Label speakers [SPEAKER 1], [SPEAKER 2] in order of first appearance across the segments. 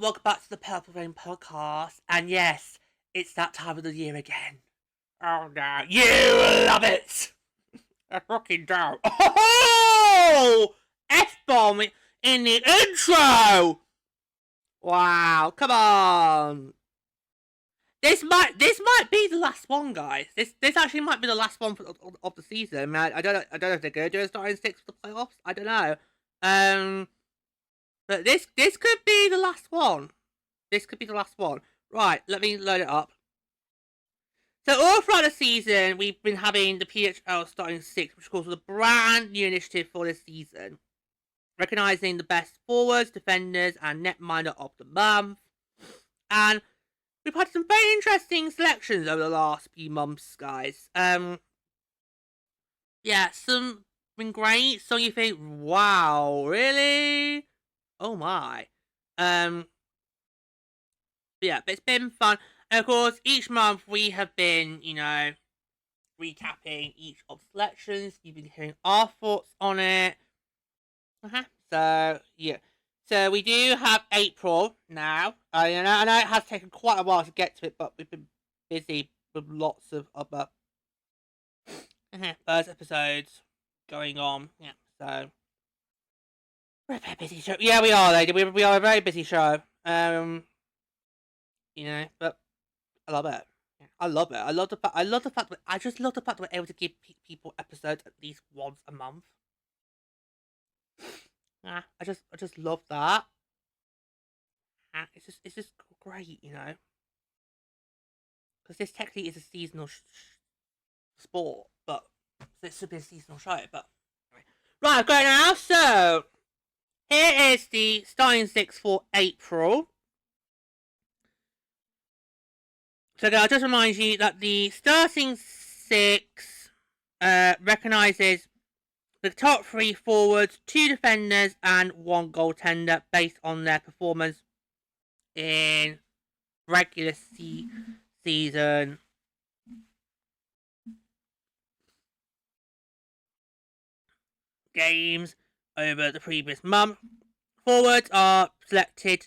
[SPEAKER 1] Welcome back to the Purple Rain podcast, and yes, it's that time of the year again. Oh no, you love it! I fucking don't. Oh! F-bomb in the intro! Wow, come on! This might be the last one, guys. This actually might be the last one of the season. I don't know if they're gonna do a starting six for the playoffs. I don't know. But this could be the last one. This could be the last one. Right, let me load it up. So all throughout the season, we've been having the PWHL Starting Six, which of course was a brand new initiative for this season, recognising the best forwards, defenders, and netminder of the month. And we've had some very interesting selections over the last few months, guys. Yeah, some been great. Some you think, wow, really? Oh my. But it's been fun. And of course, each month we have been, recapping each of the selections. You've been hearing our thoughts on it. So, yeah. So we do have April now. I know it has taken quite a while to get to it, but we've been busy with lots of other first episodes going on. Yeah, so we're a very busy show. Yeah, we are, lady. We are a very busy show. But I love it. I love it. I love the fact. I just love the fact that we're able to give people episodes at least once a month. I just love that. It's just great, because this technically is a seasonal sport, but this should be a seasonal show. But right, go now. So here is the starting six for April. So I'll just remind you that the starting six recognises the top three forwards, 2 defenders, and 1 goaltender based on their performance in regular season games over the previous month. Forwards are selected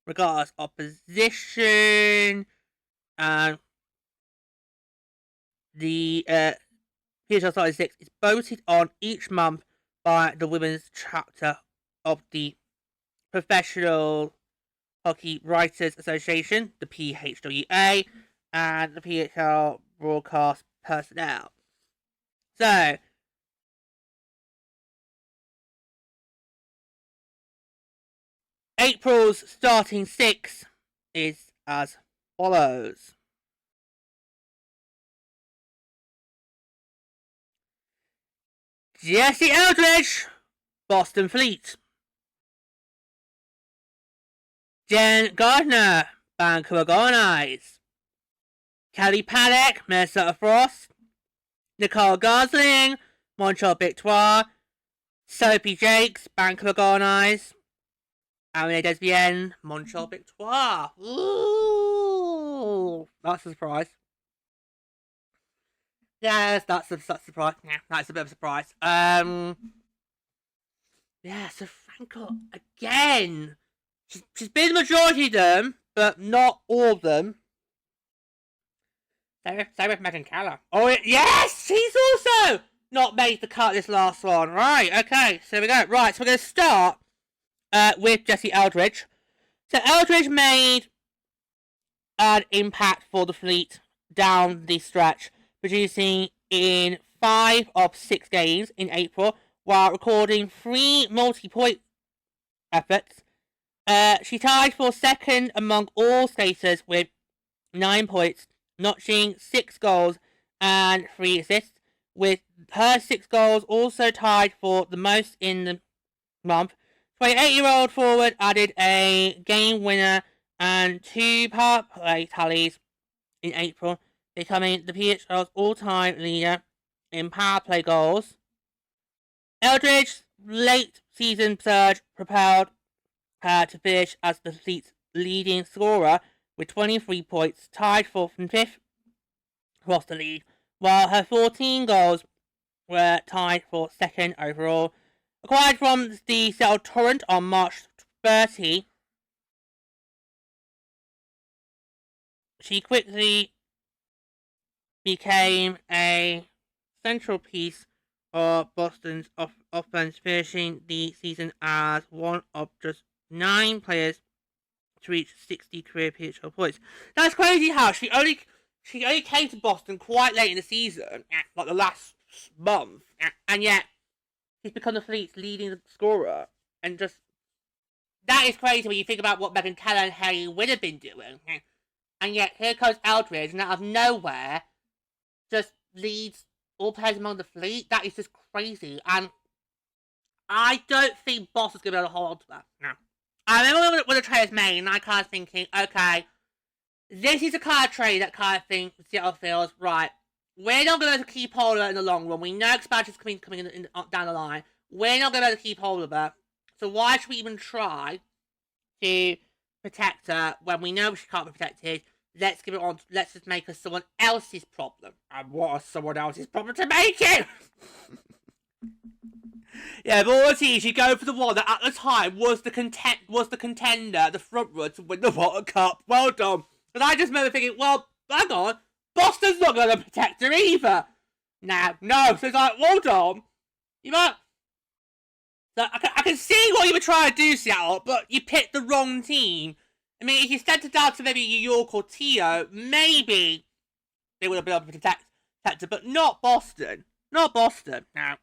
[SPEAKER 1] regardless of position, and the PWHL Starting Six is voted on each month by the women's chapter of the Professional Hockey Writers Association, the PWHA, and the PHL broadcast personnel. So April's starting six is as follows. Jesse Eldridge, Boston Fleet. Jen Gardner, Vancouver Golden Eyes. Kelly Paddock, Minnesota Frost. Nicole Gosling, Montreal Victoire. Sophie Jakes, Vancouver Golden Eyes. Amine Desbienne, Montreal Victoire. Ooh, that's a surprise. Yes, that's a surprise. Yeah, that's a bit of a surprise. Yeah, so Franco again. She's been the majority of them, but not all of them. Same with Megan Keller. Oh, yes! She's also not made the cut this last one. Right, okay, so here we go. Right, so we're going to start with Jesse Eldridge. So Eldridge made an impact for the Fleet down the stretch, producing in 5 of 6 games in April, while recording 3 multi-point efforts. She tied for second among all skaters with 9 points, notching 6 goals and 3 assists, with her 6 goals also tied for the most in the month. 28-year-old forward added a game winner and 2 power play tallies in April, becoming the PHL's all-time leader in power play goals. Eldridge's late season surge propelled her to finish as the Fleet's leading scorer with 23 points, tied 4th and 5th across the league, while her 14 goals were tied for 2nd overall. Acquired from the Seattle Torrent on March 30, she quickly became a central piece of Boston's offense, finishing the season as one of just 9 players to reach 60 career PHL points. That's crazy how she only came to Boston quite late in the season, like the last month, and yet she's become the fleet's leading scorer. And just that is crazy when you think about what Megan Keller and Haley would have been doing. And yet here comes Eldridge, and out of nowhere, just leads all players among the fleet. That is just crazy, and I don't think Boston's going to be able to hold on to that. No. I remember when the trade was made, and I kind of thinking, okay, this is the kind of trade that kind of thing Seattle feels, right, we're not going to keep hold of it in the long run. We know expansion's coming down the line. We're not going to be able to keep hold of it. So why should we even try to protect her when we know she can't be protected? Let's give it on. Let's just make her someone else's problem. And what is someone else's problem to make it? Yeah, but all it is, you go for the one that at the time was the contender, the front runner to win the World Cup. Well done. And I just remember thinking, well, hang on, Boston's not going to protect her either. No. So it's like, well done. You might. So I can see what you were trying to do, Seattle, but you picked the wrong team. I mean, if you sent it down to maybe New York or Tio, maybe they would have been able to protect her, but not Boston. Not Boston. No.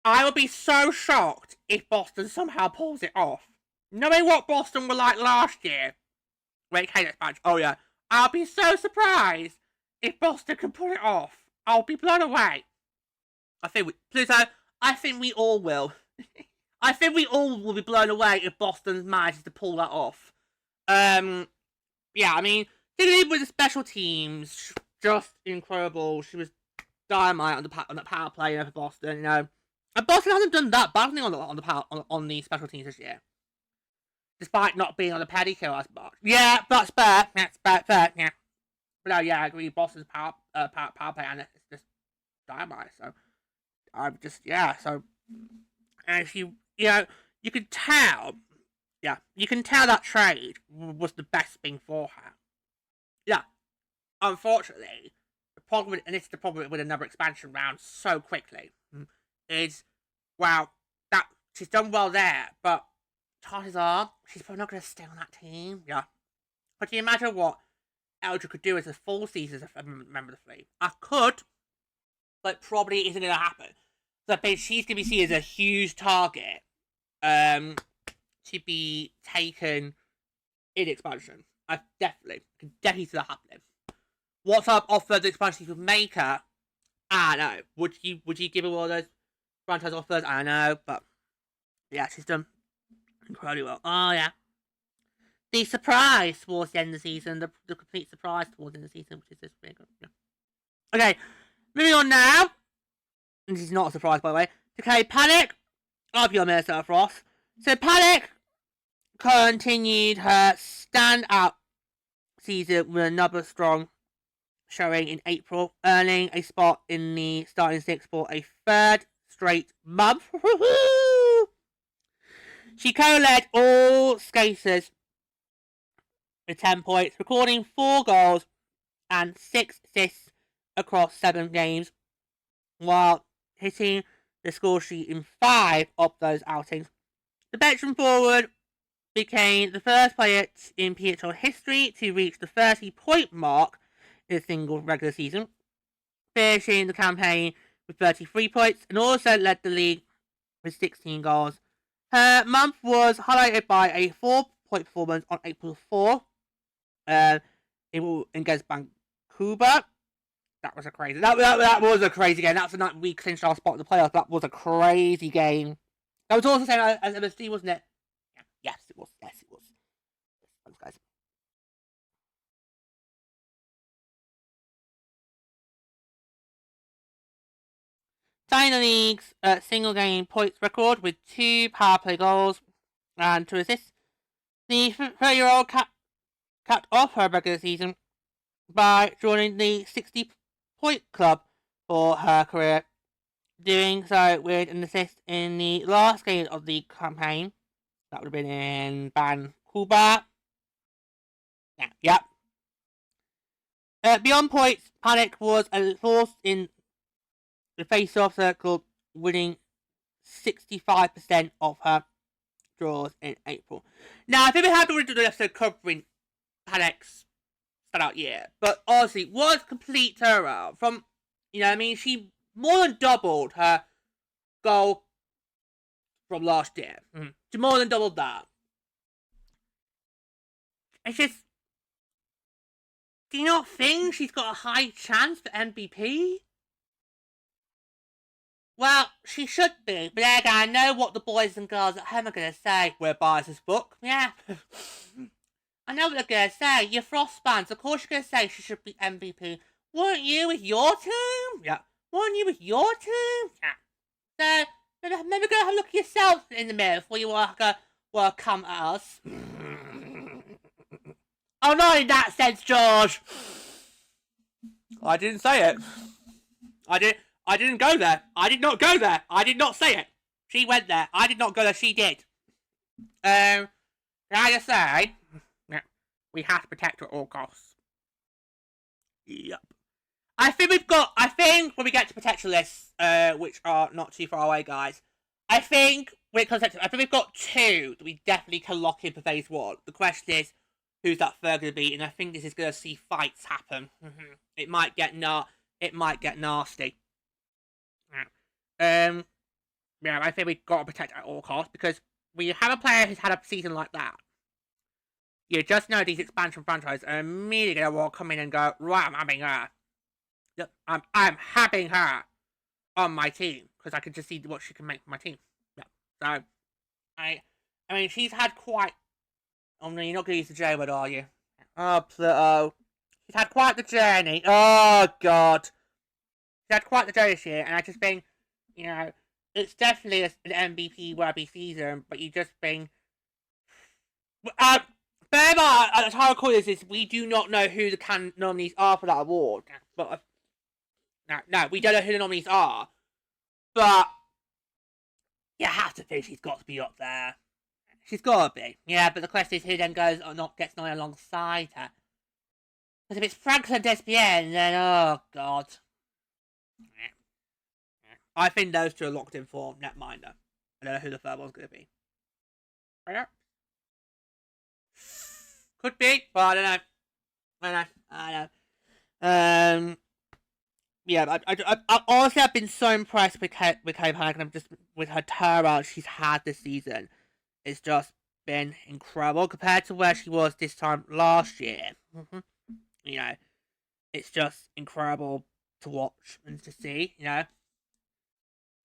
[SPEAKER 1] I would be so shocked if Boston somehow pulls it off. Knowing what Boston were like last year, when it came to expansion, oh yeah, I'll be so surprised if Boston can pull it off. I'll be blown away. I think we all will. I think we all will be blown away if Boston manages to pull that off. Yeah, I mean, with the special teams, just incredible. She was dynamite on the power play for Boston, you know. And Boston hasn't done that badly on the special teams this year, despite not being on the paddy kill as much. Yeah, that's fair. That's fair. Yeah, but no, yeah, I agree. Boston's power play and it's just dynamite. So I'm just So and if you can tell, that trade was the best thing for her. Yeah, unfortunately, this is the problem with another expansion round so quickly, is, well, that she's done well there, but chances are she's probably not going to stay on that team. Yeah. But can you imagine what Eldridge could do as a full season as a member of the fleet? I could, but probably isn't going to happen. So I think she's going to be seen as a huge target to be taken in expansion. I can definitely see that happening. What type of offer the expansion could make her? I don't know. Would you give her one of those franchise offers? I don't know, but yeah, she's done incredibly well. Oh yeah, the surprise towards the end of the season, the complete surprise towards the end of the season, which is this really good. Yeah. Okay, moving on now. This is not a surprise, by the way. Okay, Panic. I'll be on Minnesota Frost. So Panic continued her standout season with another strong showing in April, earning a spot in the starting six for a third straight month. She co-led all skaters with 10 points, recording 4 goals and 6 assists across 7 games, while hitting the score sheet in 5 of those outings. The veteran forward became the first player in PHL history to reach the 30-point mark in a single regular season, finishing the campaign with 33 points, and also led the league with 16 goals. Her month was highlighted by a 4-point performance on April 4 against Vancouver. That was a crazy. That was a crazy game. That's the night we clinched our spot in the playoffs. That was a crazy game. That was also the same as MSD, wasn't it? Yeah. Yes, it was. Thanks, guys. Tying the league's single game points record with 2 power play goals and 2 assists. The 30-year-old capped off her regular season by joining the 60-point club for her career, doing so with an assist in the last game of the campaign. That would have been in Vancouver. Yep. Beyond points, Panic was a force in the face-off circle, winning 65% of her draws in April. Now, I think we had to do an episode covering Panic's standout year, but honestly, was complete turnaround from, she more than doubled her goal from last year. She more than doubled that. It's just, do you not think she's got a high chance for MVP? Well, she should be, but again, I know what the boys and girls at home are going to say. We're biased as book. Yeah. I know what they're going to say. You're Frost fans. Of course you're going to say she should be MVP. Weren't you with your team? Yeah. Weren't you with your team? Yeah. So, maybe go have a look at yourself in the mirror before you come at us. Oh, not in that sense, George. I didn't say it. I didn't go there. I did not go there. I did not say it. She went there. I did not go there. She did. Can I just say, we have to protect her at all costs. Yep. I think when we get to potential lists, which are not too far away, guys, I think we've got two that we definitely can lock in for phase one. The question is, who's that third going to be? And I think this is going to see fights happen. It might get nasty. I think we've got to protect at all costs, because when you have a player who's had a season like that, you just know these expansion franchises are immediately going to come in and go, right, I'm having her. I'm having her on my team, because I can just see what she can make for my team. Yeah. So, I mean, she's had quite... Oh, no, you're not going to use the J word, are you? Oh, Pluto. She's had quite the journey. Oh, God. She's had quite the journey this year, and I just think, it's definitely an MVP worthy season, but you just think... Bear in mind, at the time I call this is we do not know who the nominees are for that award. But no, we don't know who the nominees are. But you have to think she's got to be up there. She's got to be. Yeah, but the question is who then goes or not gets nominated alongside her. Because if it's Franklin Despienne, then oh god. I think those two are locked in for netminder. I don't know who the third one's going to be. Could be, but I don't know. Yeah, I honestly I've been so impressed with Kay Panic, and I'm just with her turnaround she's had this season. It's just been incredible compared to where she was this time last year. It's just incredible to watch and to see,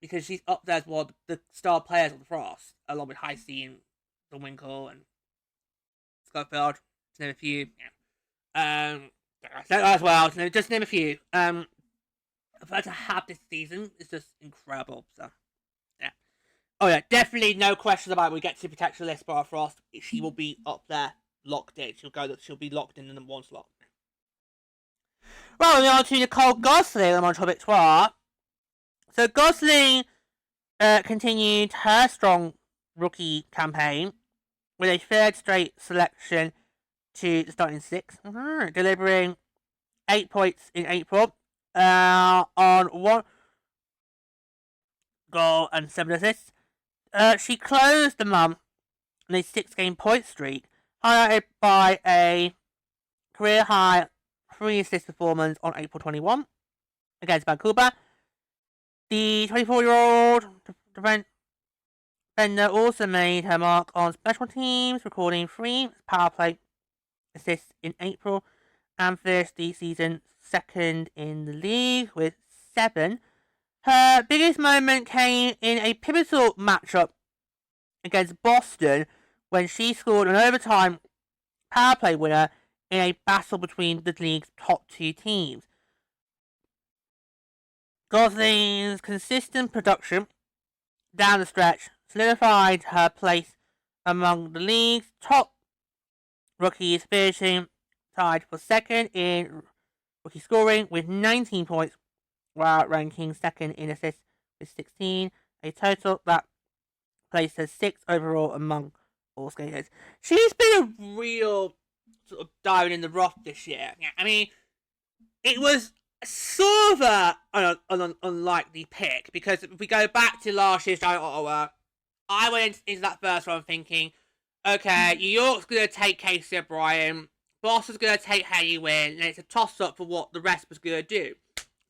[SPEAKER 1] because she's up there as one of the star players of the Frost, along with High C and the Winkle and Schofield, to name a few. As well, to just name a few. For her to have this season is just incredible. So, yeah. Oh yeah, definitely no questions about it. When we get to the potential list for our Frost, she will be up there, locked in. She'll be locked in the number one slot. Well, moving on to Nicole Gosling on Montre Victoire. So Gosling continued her strong rookie campaign with a third straight selection to the starting six, delivering 8 points in April on 1 goal and 7 assists. She closed the month on a 6-game point streak, highlighted by a career-high 3-assist performance on April 21 against Vancouver. The 24-year-old defender also made her mark on special teams, recording 3 power play assists in April, and finished the season second in the league with 7. Her biggest moment came in a pivotal matchup against Boston when she scored an overtime power play winner in a battle between the league's top 2 teams. Gosling's consistent production down the stretch solidified her place among the league's top Rookie is finishing tied for second in rookie scoring with 19 points, while ranking second in assists with 16, a total that places 6th overall among all skaters. She's been a real sort of diamond in the rough this year. I mean, it was sort of an unlikely pick, because if we go back to last year's Giant Ottawa, I went into that first one thinking, okay, New York's going to take Casey O'Brien, Boston's going to take Haley Wynn, and it's a toss-up for what the rest was going to do.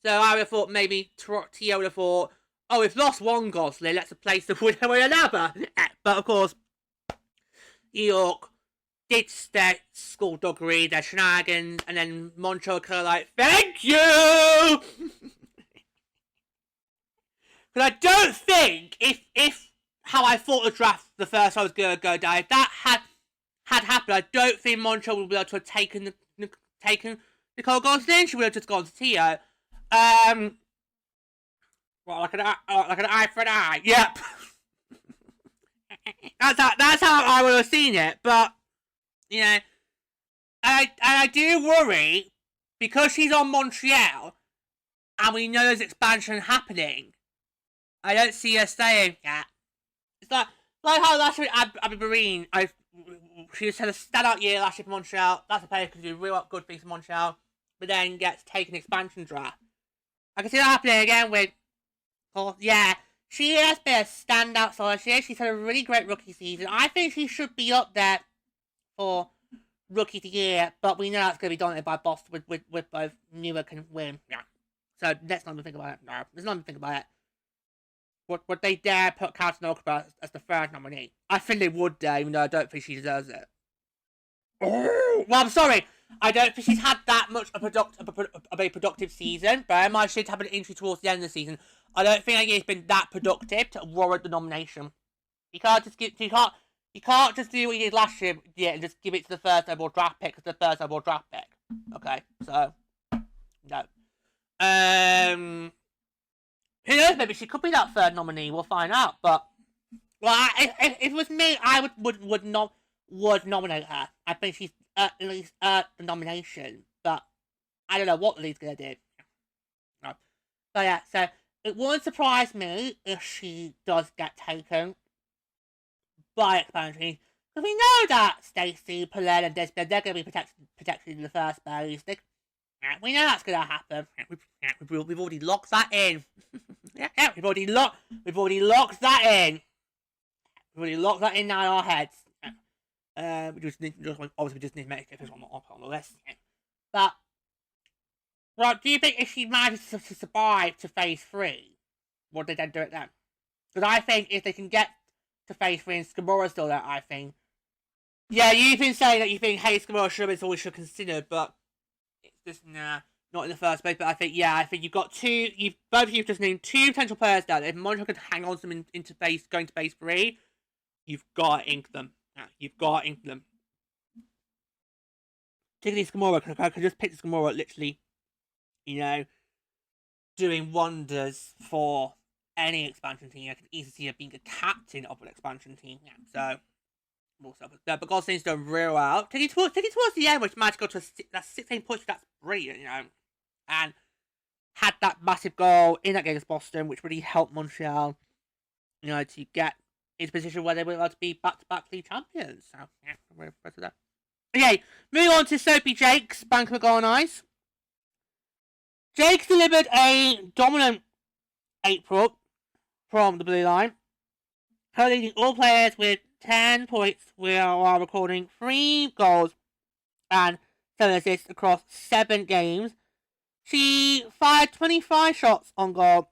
[SPEAKER 1] So I would have thought maybe Tia would have thought, oh, we've lost one Gosling, let's replace them with another. But of course, New York did their skullduggery, their shenanigans, and then Montreal kind of like, thank you! Because I don't think, if how I thought the draft the first time was going to go down, if that had happened, I don't think Montreal would be able to have taken Nicole Gosling. She would have just gone to Tio. Well, like an eye for an eye. Yep. That's how I would have seen it. But you know, I do worry, because she's on Montreal, and we know there's expansion happening. I don't see her staying. Yeah. It's like how last year Abby Marine, she just had a standout year last year for Montreal. That's a player who can do real good things for Montreal, but then gets taken expansion draft. I can see that happening again with, yeah, she has been a standout star this year. She's had a really great rookie season. I think she should be up there for rookie of the year, but we know that's going to be dominated by Boston with both Newark and Wynn. Yeah. So let's not even think about it. No, let's not even think about it. Would they dare put Carlton Oakborough as the third nominee? I think they would dare, even though I don't think she deserves it. Oh, well, I'm sorry. I don't think she's had that much of a productive season. But I might have an injury towards the end of the season. I don't think it's been that productive to warrant the nomination. You can't just do what you did last year, and just give it to the first overall draft pick, because the first overall draft pick. Okay, so no. Who knows? Maybe she could be that third nominee. We'll find out. But well, if it was me, I would nominate her. I think she's at least the nomination. But I don't know what the league's gonna do. No. So yeah, so it wouldn't surprise me if she does get taken by expansion, because we know that Stacey, Paulette, and Desmond, they're going to be protected in the first place. We know that's going to happen. We've already locked that in. We've already locked that in. We've already locked that in now in our heads. We just need to make it on the list. But, well, do you think if she manages to survive to phase 3, would they then do it then? Because I think if they can get to phase 3 and Skamura's still there, I think. Yeah, you've been saying that you think, hey, Skamura should have been should consider, but it's just, nah, not in the first place. But I think you've got both of you just named 2 potential players there. If Montreal can hang on to them into going to phase 3, you've got to ink them. Yeah, you've got to ink them. Particularly Skamura, because I could just picture Skamura literally, doing wonders for any expansion team. I could easily see her being a captain of an expansion team. Yeah, so more stuff. But Gosling's done real well. Taking towards the end, which managed to go to that's 16 points. That's brilliant, and had that massive goal in that game against Boston, which really helped Montreal, to get into a position where they were allowed to be back-to-back league champions. So yeah, I'm very impressed with that. Okay, moving on to Soapy Jakes, Bank of Golden Eyes. Jakes delivered a dominant April from the blue line, her leading all players with 10 points while recording 3 goals and 7 assists across 7 games. She fired 25 shots on goal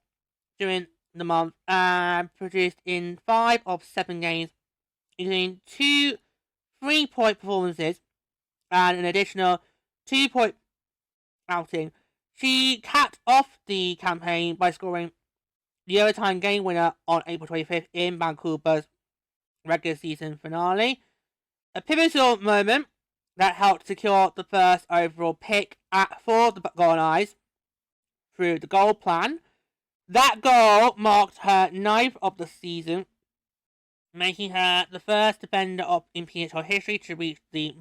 [SPEAKER 1] during the month and produced in 5 of 7 games, including 2 3-point performances and an additional 2-point outing. She capped off the campaign by scoring the overtime game winner on April 25th in Vancouver's regular season finale. A pivotal moment that helped secure the first overall pick for the Golden Eyes through the goal plan. That goal marked her 9th of the season making her the first defender in PHL history to reach the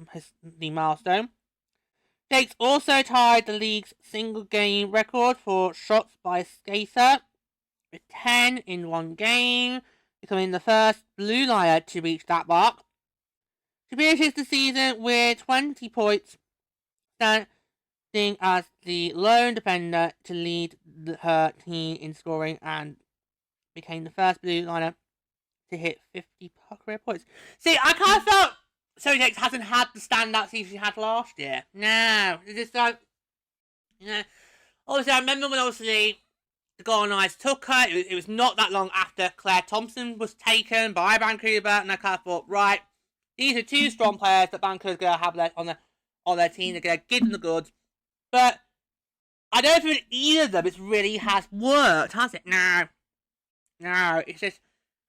[SPEAKER 1] milestone. Jakes also tied the league's single-game record for shots by a skater with 10 in one game, becoming the first blue liner to reach that mark. She finishes the season with 20 points, standing as the lone defender to lead her team in scoring and became the first blue liner to hit 50 career points. See, I kind of felt Zoe Jakes hasn't had the standout season she had last year. No, it's just like, obviously I remember when obviously the Golden Knights took her. It was not that long after Claire Thompson was taken by Vancouver, and I kind of thought, right, these are two strong players that Vancouver's going to have on their team. They're going to give them the goods. But I don't think either of them it really has worked, has it? No, it's just,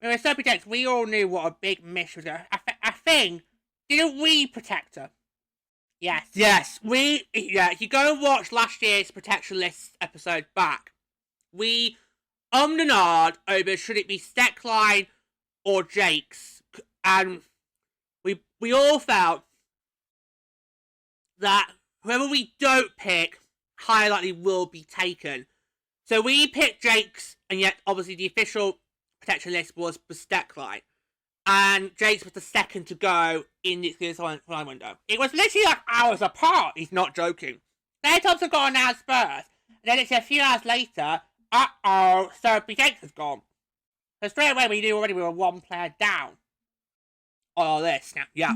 [SPEAKER 1] with Sophie Jakes, we all knew what a big miss was. I think, didn't we protect her? Yes. If you go and watch last year's Protection List episode back, we and ahed over should it be Steckline or Jakes, and we all felt that whoever we don't pick, highly likely will be taken. So we picked Jakes, and yet obviously the official Protection List was Steckline, and Jakes was the second to go in the exclusive line window. It was literally like hours apart. He's not joking. Claire Thompson got announced first, and then it's a few hours later. Sophie Jakes has gone. So straight away we knew already we were one player down on all this. Now, yeah.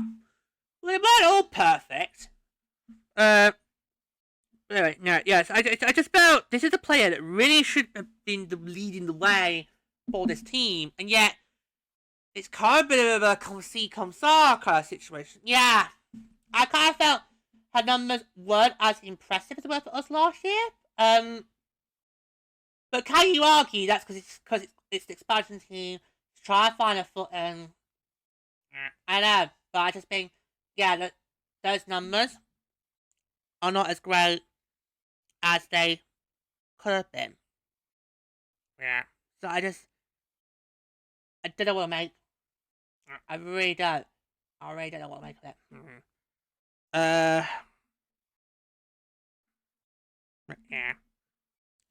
[SPEAKER 1] Well, they weren't all perfect. Anyway, no, yes, I just felt this is a player that really should have been leading the way for this team, and yet it's kind of a bit of a come-see, come-saw kind of situation. Yeah, I kind of felt her numbers weren't as impressive as they were for us last year. But can you argue that's because it's the expansion team to try and find a foot in? I know, but I just think, yeah, those numbers are not as great as they could have been. Yeah. So I don't know what to make. I really don't. I really don't know what to make of it. Yeah.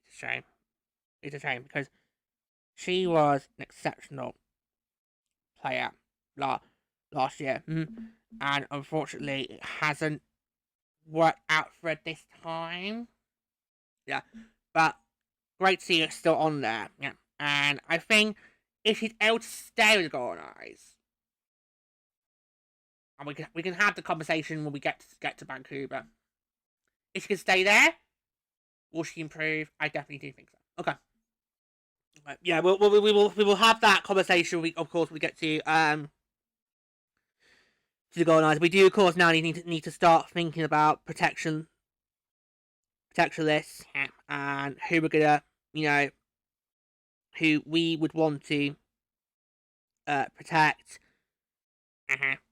[SPEAKER 1] It's a shame. It's a shame because she was an exceptional player last year. And unfortunately, it hasn't worked out for her this time. Yeah. But great to see her still on there. Yeah. And I think if she's able to stay with the Golden Eyes, and we can have the conversation when we get to Vancouver. If she can stay there, will she improve? I definitely do think so. Okay. Yeah, we will have that conversation. We get to the Golden Eyes. We do of course now need to start thinking about protection lists and who we're gonna who we would want to protect.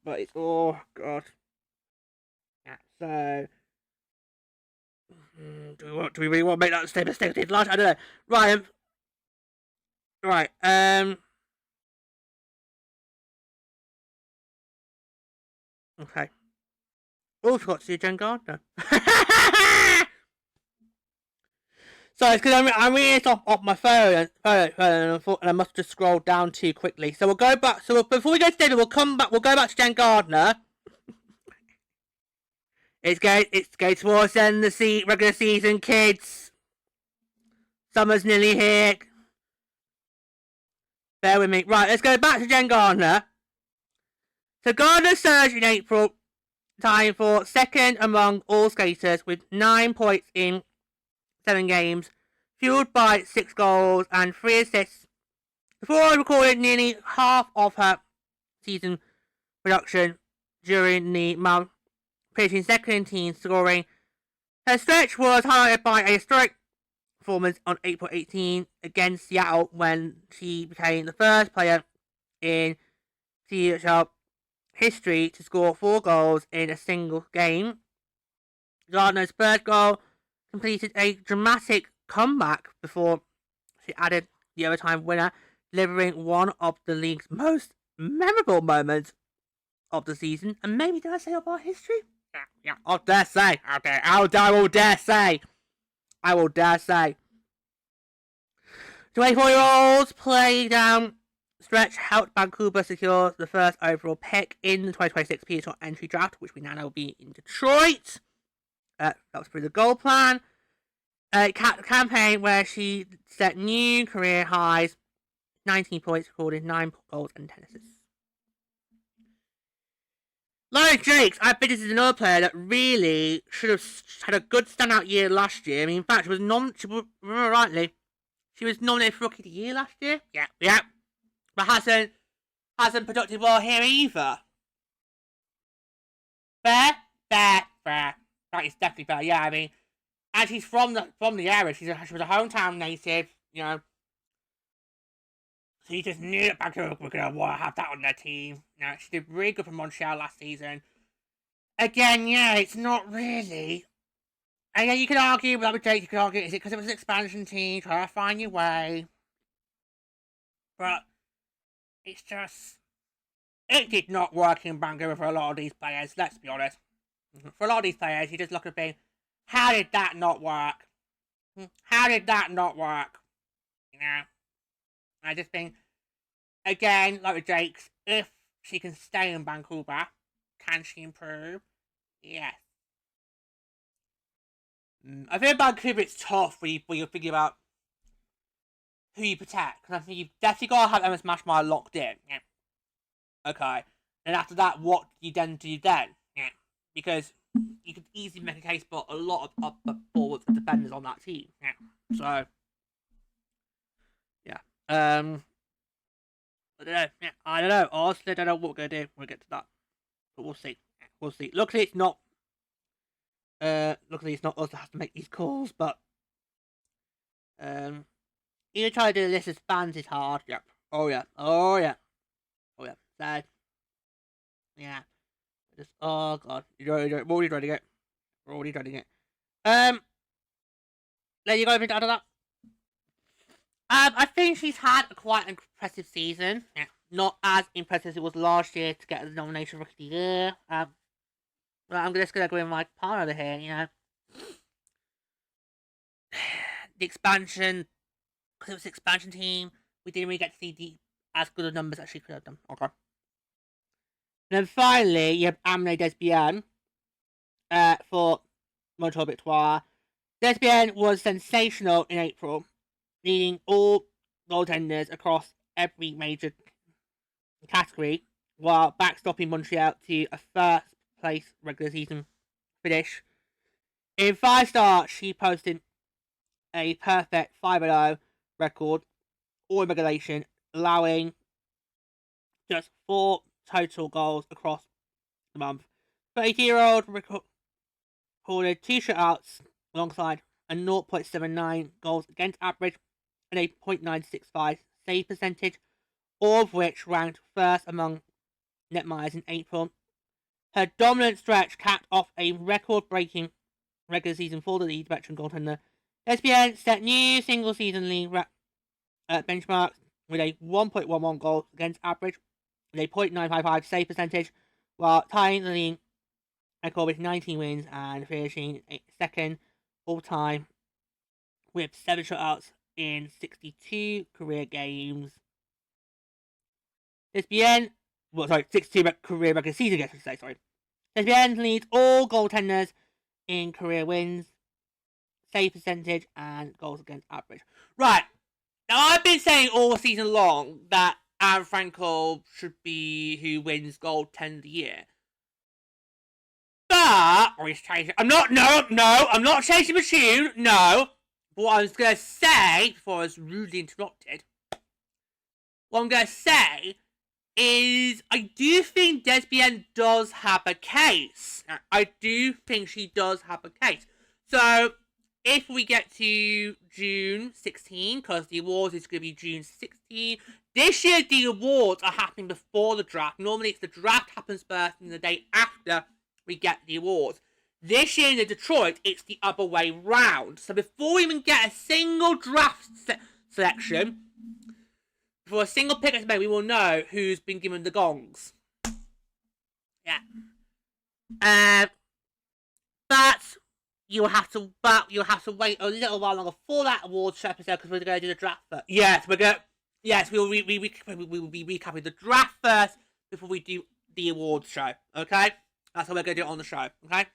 [SPEAKER 1] But it's god. Yeah, so do we really want to make that same mistake we did last? I don't know. Right. Okay. Oh, forgot to see Jen Gardner. Sorry, it's because I'm reading it off my phone, and I must just scroll down too quickly. So we'll go back. So before we go to David, we'll go back to Jen Gardner. It's going towards the end of the regular season, kids. Summer's nearly here. Bear with me. Right, let's go back to Jen Gardner. So Gardner surged in April, tying for second among all skaters with 9 points in 7 games, fueled by 6 goals and 3 assists. Before I recorded nearly half of her season production during the month, finishing second in team scoring. Her stretch was highlighted by a historic performance on April 18 against Seattle when she became the first player in PWHL history to score 4 goals in a single game. Gardner's third goal completed a dramatic comeback before she added the overtime winner, delivering one of the league's most memorable moments of the season, and maybe dare I say of our history? Yeah, I dare say. I will dare say. 24-year-olds play down stretch helped Vancouver secure the first overall pick in the 2026 PWHL entry draft, which we now know will be in Detroit. That was through the goal plan. Campaign where she set new career highs, 19 points, recorded 9 goals and 10 assists. Lauren Jakes, I bet this is another player that really should have had a good standout year last year. I mean, in fact, remember rightly, she was nominated for Rookie of the Year last year. Yeah. But hasn't produced well here either. Fair. That is definitely fair. Yeah, I mean, and she's from the area. She was a hometown native, you know. So you just knew that Vancouver were going to want to have that on their team. You know, she did really good for Montreal last season. Again, yeah, it's not really. And yeah, you could argue, is it because it was an expansion team, try to find your way. But it's just, it did not work in Vancouver for a lot of these players, let's be honest. For a lot of these players, you just look at being, how did that not work? How did that not work? You know? I just think, again, like with Jakes, if she can stay in Vancouver, can she improve? Yes. I think Vancouver it's tough when you're thinking about who you protect. Because I think you've definitely got to have Emma Smashmire locked in. Yeah. Okay. And after that, what do you then do then? Yeah. Because you could easily make a case for a lot of forward defenders on that team. Yeah. So, yeah. I don't know. Yeah, I don't know. Honestly, I don't know what we're going to do. We'll get to that. But we'll see. We'll see. Luckily, it's not us that has to make these calls, but even trying to do this as fans is hard. Yep. Oh yeah. So yeah. Just oh god. We're already dreading it. Then you got anything to add to that? I think she's had a quite impressive season. Yeah. Not as impressive as it was last year to get the nomination for Rookie of the Year. But I'm just gonna go with my partner over here, you know. The expansion, because it was an expansion team, we didn't really get to see as good of numbers as she could have done. Okay. And then finally, you have Amine Desbian for Montreal Victoire. Desbian was sensational in April, leading all goaltenders across every major category, while backstopping Montreal to a first-place regular season finish. In 5 starts, she posted a perfect 5-0 record, all in regulation, allowing just 4 total goals across the month. 32-year-old recorded 2 shutouts alongside a 0.79 goals against average and a .965 save percentage, all of which ranked first among netminders in April. Her dominant stretch capped off a record-breaking regular season for the lead veteran goaltender. SBN set new single-season league benchmarks with a 1.11 goals against average with a .955 save percentage, while tying the league record with 19 wins and finishing second all-time with 7 shutouts in 62 career games. 62 career regular season games, I should say, sorry. SBN leads all goaltenders in career wins, save percentage, and goals against average. Right. Now, I've been saying all season long that Aaron Frankel should be who wins goaltender of the year. But, or he's changing. I'm not changing the tune, no. But what I was going to say, before I was rudely interrupted, what I'm going to say is I do think Desbian does have a case. I do think she does have a case. So, if we get to June 16, because the awards is going to be June 16, this year the awards are happening before the draft. Normally, it's the draft happens first and the day after we get the awards. This year in the Detroit, it's the other way round. So before we even get a single draft selection, for a single pick that's made, we will know who's been given the gongs. Yeah. But you'll have to wait a little while longer for that awards show episode because we're going to do the draft first. Yes, we'll be recapping the draft first before we do the awards show. Okay, that's how we're going to do it on the show. Okay.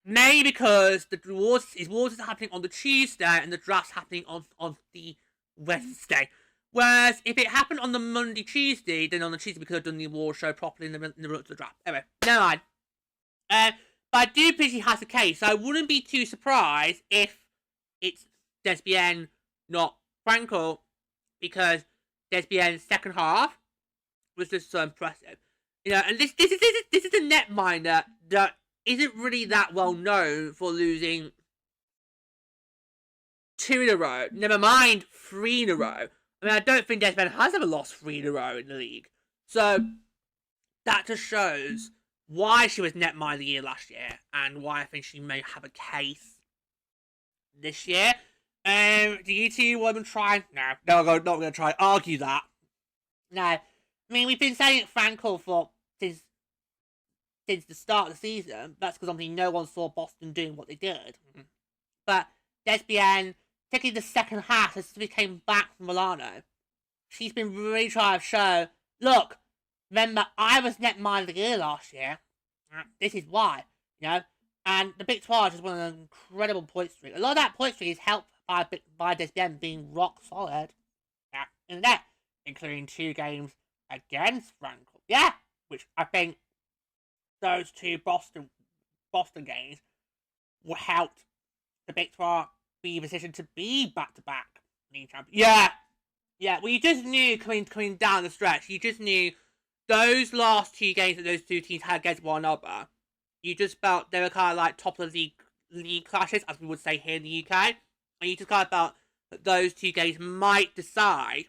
[SPEAKER 1] Mainly because the awards is happening on the Tuesday and the draft's happening on the Wednesday. Whereas if it happened on the Monday, Tuesday, then on the Tuesday we could have done the award show properly in the run up to the draft. Anyway, never mind. But I do think has the case. So I wouldn't be too surprised if it's Desbienne, not Frankel, because Desbienne's second half was just so impressive. You know, and this is a netminder that isn't really that well known for losing 2 in a row. Never mind 3 in a row. I mean, I don't think Desbienne has ever lost 3 in a row in the league. So that just shows why she was netminder of the year last year and why I think she may have a case this year. Do you two want to try? No, I'm not going to try and argue that. No. I mean, we've been saying Frankel for since the start of the season. That's because obviously no one saw Boston doing what they did. But Desbienne, particularly the second half, since we came back from Milano, she's been really trying to show, look, remember, I was netminder of the year last year. This is why, you know. And the Big 12 is one of an incredible point streak. A lot of that point streak is helped by Desbienne being rock solid in the net, including 2 games against Frankel. Yeah, which I think those 2 Boston games will help the Big 12 be in a position to be back-to-back league champions. Yeah. Well, you just knew coming down the stretch. You just knew those last 2 games that those 2 teams had against one another. You just felt they were kind of like top of the league clashes, as we would say here in the UK. And you just kind of felt that those 2 games might decide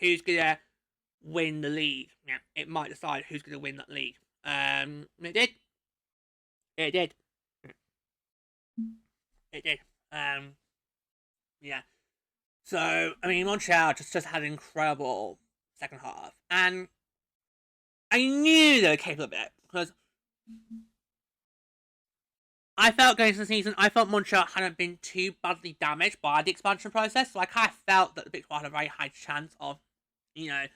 [SPEAKER 1] who's gonna win the league. Yeah, it might decide who's gonna win that league. It did. It did. Yeah. So, I mean, Montreal just had an incredible second half. And I knew they were capable of it. Because I felt going into the season, I felt Montreal hadn't been too badly damaged by the expansion process. So I kind of felt that the Big 12 had a very high chance of, you know,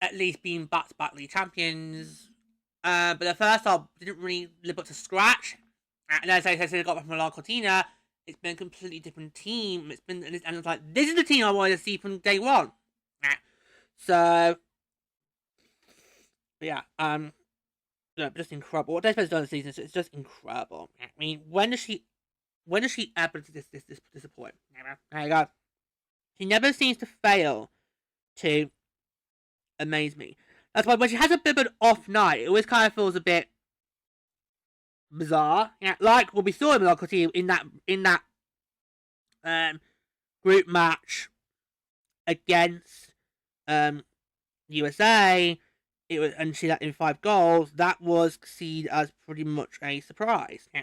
[SPEAKER 1] at least being back-to-back league champions. But the first half didn't really live up to scratch. And as I said, I got back from Milan Cortina, it's been a completely different team. And it's like, this is the team I wanted to see from day one. So, yeah, just incredible. What Desmond's done this season is just incredible. I mean, when does she ever disappoint? There you go. She never seems to fail to amaze me. That's why when she has a bit of an off night, it always kind of feels a bit bizarre. Yeah, like what we saw in Milan Cortina in that group match against USA. It was, and she let in 5 goals. That was seen as pretty much a surprise. Yeah,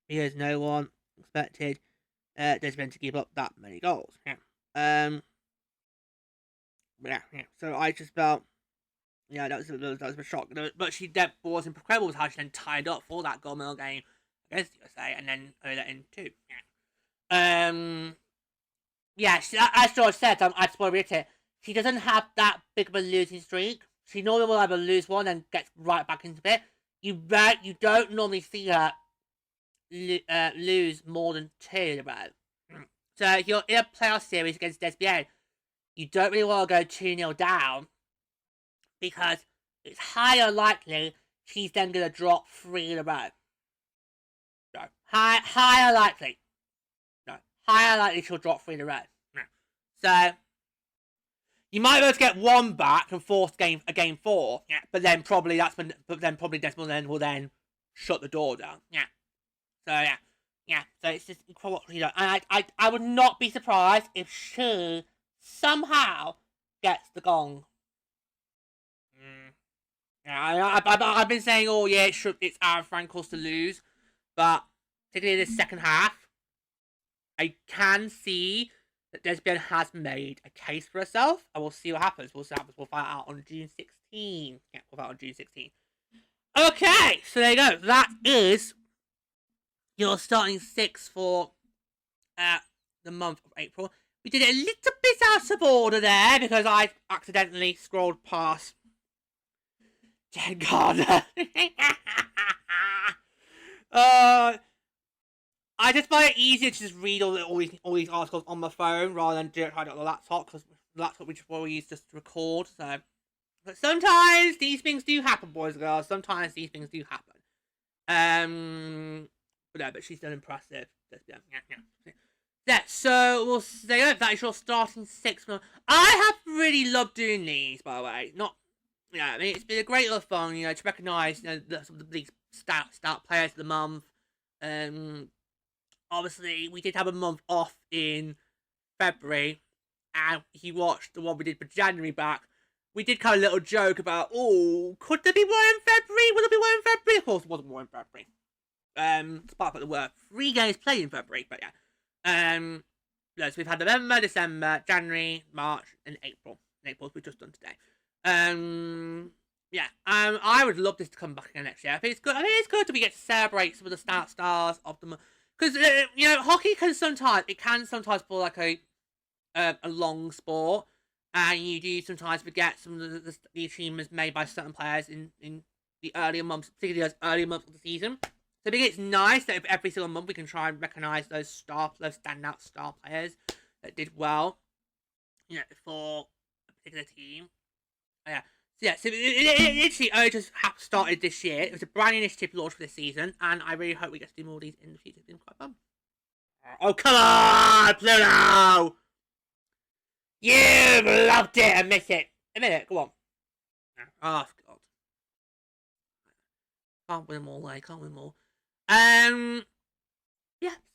[SPEAKER 1] because no one expected Desmond to give up that many goals. Yeah. Yeah. So I just felt, yeah, that was a shock. But she was incredible with how she then tied up for that goal mill game against USA, and then let in 2. Yeah. Yeah. As George said, I just want to reiterate, she doesn't have that big of a losing streak. She normally will either lose one and gets right back into it. You don't normally see her lose more than 2 in a row. So if you're in a playoff series against Desbienne, you don't really want to go 2-0 down, because it's higher likely she's then going to drop 3 in a row. No. Higher likely. No. Higher likely she'll drop 3 in a row. No. So you might be able to get 1 back and force game 4. Yeah. But then probably Desmond will then shut the door down. Yeah. So yeah. Yeah. So it's just incredible, you know. And I would not be surprised if she somehow gets the gong. Yeah, I've been saying, oh yeah, it's Aaron Frankel's to lose, but particularly this second half, I can see that Desbian has made a case for herself. I will see what happens. We'll see what happens. We'll find out on June 16th. Yeah, we'll find out on June 16th. Okay, so there you go. That is your starting six for the month of April. We did it a little bit out of order there because I accidentally scrolled past Jen Gardner. I just find it easier to just read all these articles on my phone rather than do it on the laptop, because the laptop we just probably use just to record. So, but sometimes these things do happen, boys and girls. Sometimes these things do happen. But no, but she's done impressive. Yeah, so we'll say that is your starting six. I have really loved doing these, by the way. I mean, it's been a great little fun, to recognise, these stout players of the month. Obviously, we did have a month off in February, and if you watched the one we did for January back, we did kind of a little joke about, could there be one in February? Will there be one in February? Of course, there wasn't one in February. Despite that there were 3 games played in February, but yeah. So we've had November, December, January, March, and April. April's we've just done today. I would love this to come back again next year. I think it's good. It's good that we get to celebrate some of the stars of the month. Because, hockey can sometimes feel like a long sport. And you do sometimes forget some of the achievements made by certain players in the earlier months, particularly those earlier months of the season. So I think it's nice that every single month we can try and recognise those standout star players that did well, for a particular team. So it literally only just started this year. It was a brand new initiative launched for this season, and I really hope we get to do more of these in the future. It's been quite fun. Oh, come on, Pluto! You've loved it! I miss it. A minute, go on. Oh, God. Can't win them all, can't win them all. So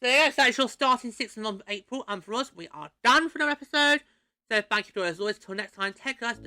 [SPEAKER 1] that's your starting 6th month of April, and for us, we are done for another episode. So thank you for as always. Till next time, take care, guys.